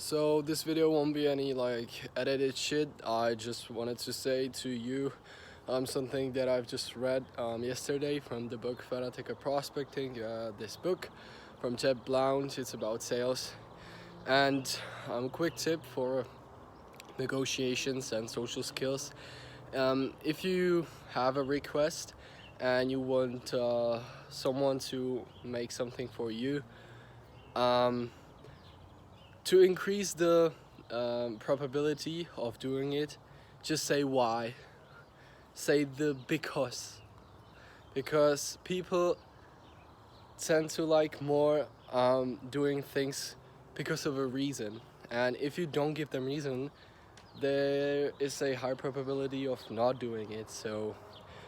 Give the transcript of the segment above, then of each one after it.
So this video won't be any like edited shit. I just wanted to say to you something that I've just read yesterday from the book Fanatic Prospecting. This book from Jeb Blount. It's about sales, and quick tip for negotiations and social skills. If you have a request and you want someone to make something for you, to increase the probability of doing it, just say why. Say the because people tend to like more doing things because of a reason, and if you don't give them reason, there is a high probability of not doing it. So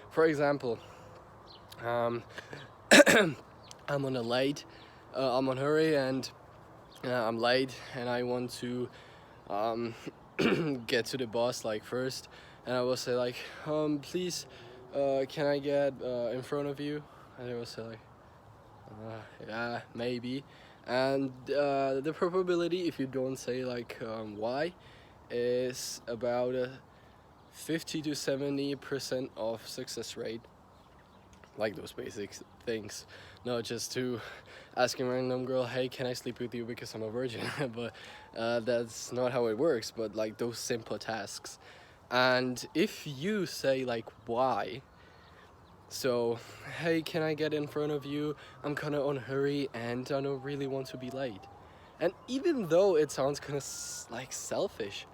for example, I'm on a late I'm on hurry, and I'm late, and I want to get to the bus like first, and I will say like, please, can I get in front of you? And they will say like, yeah, maybe. And the probability, if you don't say like why, is about a 50 to 70% of success rate. Like those basic things, not just to asking a random girl, hey, can I sleep with you because I'm a virgin? But that's not how it works. But like those simple tasks, and if you say like why, so hey, can I get in front of you? I'm kind of on hurry and I don't really want to be late. And even though it sounds kind of like selfish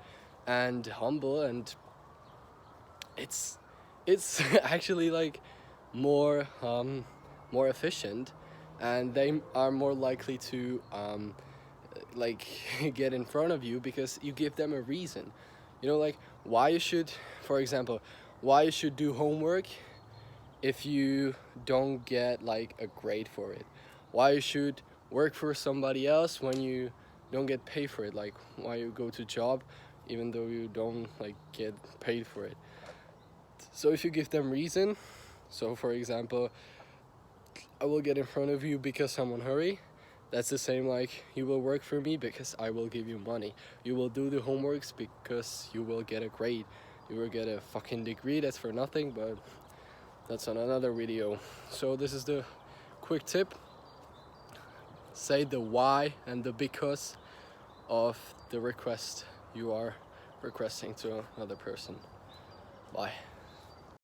and humble, and it's actually like more more efficient, and they are more likely to like get in front of you because you give them a reason. You know, like why you should, for example, why you should do homework if you don't get like a grade for it. Why you should work for somebody else when you don't get paid for it. Like why you go to job even though you don't like get paid for it. So if you give them reason, so for example, I will get in front of you because I'm on hurry. That's the same like you will work for me because I will give you money. You will do the homeworks because you will get a grade. You will get a fucking degree, that's for nothing, but that's on another video. So this is the quick tip. Say the why and the because of the request you are requesting to another person. Bye.